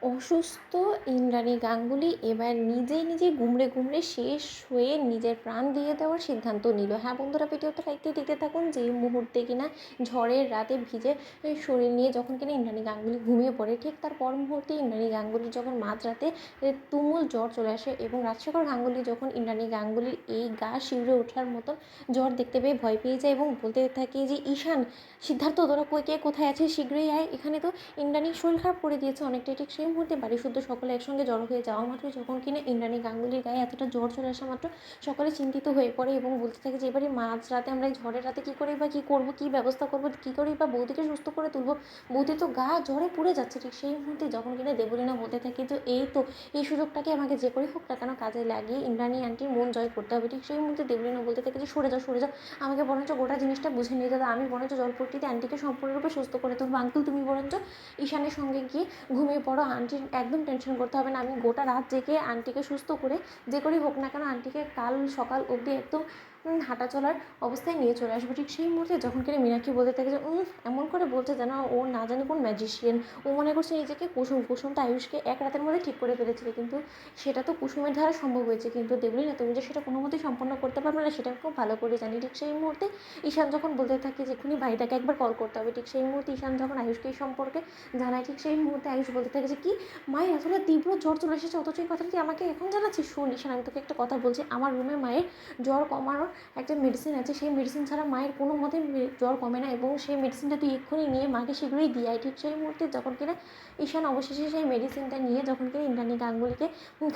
অসুস্থ ইন্দ্রাণী গাঙ্গুলি এবার নিজে গুমড়ে গুমড়ে শেষ হয়ে নিজের প্রাণ দিয়ে দেওয়ার সিদ্ধান্ত নিল। হ্যাঁ বন্ধুরা, ভিডিওটা দেখতে থাকুন। যেই মুহূর্তে কিনা ঝড়ের রাতে ভিজে শরীর নিয়ে যখন কিনা ইন্দ্রাণী গাঙ্গুলি ঘুমিয়ে পড়ে, ঠিক তার পর মুহূর্তে ইন্দ্রাণী গাঙ্গুলির যখন মাঝরাতে তুমুল জ্বর চলে আসে এবং রাজশেখর গাঙ্গুলি যখন ইন্দ্রাণী গাঙ্গুলির এই গা শিউরে ওঠার মতন জ্বর দেখতে পেয়ে ভয় পেয়ে যায় এবং বলতে থাকে যে ঈশান, সিদ্ধার্থ, তোরা কে কোথায় আছে, শীঘ্রই আয়। এখানে তো ইন্দ্রাণীর শরীর খারাপ করে দিয়েছে অনেকটাই। ঠিক সেই মুহূর্তে বাড়ি শুদ্ধ সকলে একসঙ্গে জড়ো হয়ে যাওয়া মাত্রই যখন কিনা ইন্দ্রাণী গাঙ্গুলির গায়ে এতটা জ্বর চলে আসা মাত্র সকলে চিন্তিত হয়ে পড়ে এবং বলতে থাকে যে এবারে মাঝরাতে আমরা এই ঝড়ের রাতে কী করেই বা কী করবো, কী ব্যবস্থা করবো, কী করেই বা বৌদিকে সুস্থ করে তুলবো, বৌদি তো গা জ্বরে পুড়ে যাচ্ছে। ঠিক সেই মুহূর্তে যখন কিনা দেবলীনা বলতে থাকে যে এই সুযোগটাকে আমাকে যে করে হোক না কেন কাজে লাগিয়ে ইন্দ্রাণী আন্টির মন জয় করতে হবে। ঠিক সেই মুহূর্তে দেবলীনা বলতে থাকে যে সরে যাও, আমাকে বরঞ্চ গোটা জিনিসটা বুঝে নিয়ে যাবে, আমি বরঞ্চ জলপট্টিতে আন্টিকে সম্পূর্ণরূপে সুস্থ করে তুলবো। আঙ্কেল, তুমি বরঞ্চ ঈশানের সঙ্গে গিয়ে ঘুমিয়ে পড়ো, আন্টির একদম টেনশন করতে হবে না, আমি গোটা রাত জেগে আন্টিকে সুস্থ করে যে করেই হোক না কেন আন্টিকে কাল সকাল অবধি একদম হাঁটা চলার অবস্থায় নিয়ে চলে আসবো। ঠিক সেই মুহূর্তে যখন কিনা মীনাক্ষী বলতে থাকে যে এমন করে বলছে যেন ও না জানি কোন ম্যাজিশিয়ান, ও মনে করছে নিজেকে কুসুম তো আয়ুষকে এক রাতের মধ্যে ঠিক করে ফেলেছিল, কিন্তু সেটা তো কুসুমের দ্বারা সম্ভব হয়েছে, কিন্তু দেবলীনা তুমি যে সেটা কোনো মতেই সম্পন্ন করতে পারবে না সেটা খুব ভালো করে জানি। ঠিক সেই মুহূর্তে ঈশান যখন বলতে থাকে যে এক্ষুনি ভাইটাকে একবার কল করতে হবে, ঠিক সেই মুহূর্তে ঈশান যখন আয়ুষকে এই সম্পর্কে জানায়, ঠিক সেই মুহূর্তে আয়ুষ বলতে থাকে যে কি মায়ের এতটা তীব্র জ্বর চলে এসেছে, অথচ এই কথাটি আমাকে এখন জানাচ্ছিস? শোন ঈশান, আমি তোকে একটা কথা বলছি, আমার রুমে মায়ের জ্বর কমানোর একটা মেডিসিন আছে, সেই মেডিসিন ছাড়া মায়ের কোনো মতে জ্বর কমে না এবং সেই মেডিসিনটা তুই এক্ষুনি নিয়ে মাকে শীঘ্রই দিয়ে আয়। ঠিক সেই মুহূর্তে যখন কিনা ঈশান অবশেষে সেই মেডিসিনটা নিয়ে যখন কিনা ইন্দ্রাণী গাঙ্গুলিকে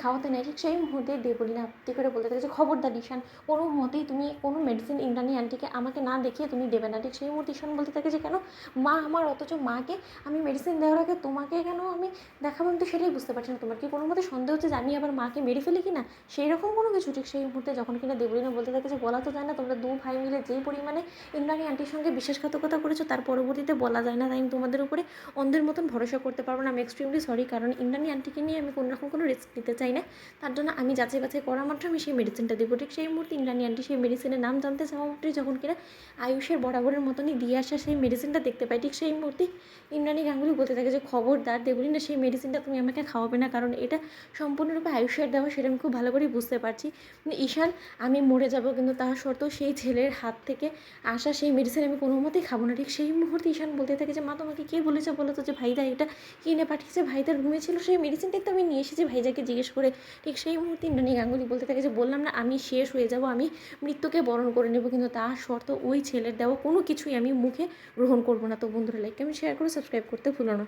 খাওয়াতে নেয়, ঠিক সেই মুহূর্তে দেবলীনা আপত্তি করে বলতে থাকে যে খবরদার ঈশান, কোনো মতেই তুমি কোনো মেডিসিন ইন্দ্রাণী আন্টিকে আমাকে না দেখিয়ে তুমি দেবে না। ঠিক সেই মুহূর্তে ঈশান বলতে থাকে যে কেন মা আমার, অথচ মাকে আমি মেডিসিন দেওয়ার আগে তোমাকে কেন আমি দেখাবো, আমি তো সেটাই বুঝতে পারছি না, তোমার কি কোনো মতে সন্দেহ হচ্ছে যে আমি আবার মাকে মেরে ফেলি কি না, সেই রকম কোনো কিছু? ঠিক সেই মুহূর্তে যখন কিনা দেবলীনা বলতে থাকে যে বলা তো যায় না, তোমরা দু ভাই মিলে যেই পরিমাণে ইন্দ্রাণী আন্টির সঙ্গে বিশ্বাসঘাতকতা করেছো তার পরবর্তীতে বলা যায় না, তাই আমি তোমাদের উপরে অন্ধের মতন ভরসা করতে পারবো না। আমি এক্সট্রিমলি সরি, কারণ ইন্দ্রাণী আন্টিকে নিয়ে আমি কোনো রকম কোনো রিস্ক নিতে চাই না, তার জন্য আমি যাচাই বাছাই করা মাত্র আমি সেই মেডিসিনটা দেবো। ঠিক সেই মুহূর্তে ইন্দ্রাণী আন্টি সেই মেডিসিনের নাম জানতে চাওয়া মাত্রই যখন কিনা আয়ুষের বরাবরের মতনই দিয়ে আসা সেই মেডিসিনটা দেখতে পাই, ঠিক সেই মুহূর্তে ইন্দ্রাণী গাঙ্গুলি বলতে থাকে যে খবরদার দেবলীনা, সেই মেডিসিনটা তুমি আমাকে খাওয়াবে না, কারণ এটা সম্পূর্ণরূপে আয়ুষের দেওয়া, সেটা আমি খুব ভালো করেই বুঝতে পারছি। ঈশান, আমি মরে যাব কিন্তু তার সত্ত্বেও সেই ছেলের হাত থেকে আসা সেই মেডিসিন আমি কোনো মতেই খাবো না। ঠিক সেই মুহূর্তে ঈশান বলতে থাকে যে মা, তোমাকে কে বলেছে বলো তো যে ভাইদা এটা কিনে পাঠিয়েছে, ভাইদার রুমে ছিল সেই মেডিসিনটাই তো আমি নিয়ে এসেছি ভাইজাকে জিজ্ঞেস করে। ঠিক সেই মুহূর্তে ইন্দ্রাণী গাঙ্গুলি বলতে থাকে যে বললাম না আমি শেষ হয়ে যাব, আমি মৃত্যুকে বরণ করে নেব, কিন্তু তার শর্ত ওই ছেলের দেওয়া কোনো কিছুই আমি মুখে গ্রহণ করবো না। তো বন্ধুরা, লাইক, কমেন্ট, শেয়ার করে সাবস্ক্রাইব করতে ভুলো না।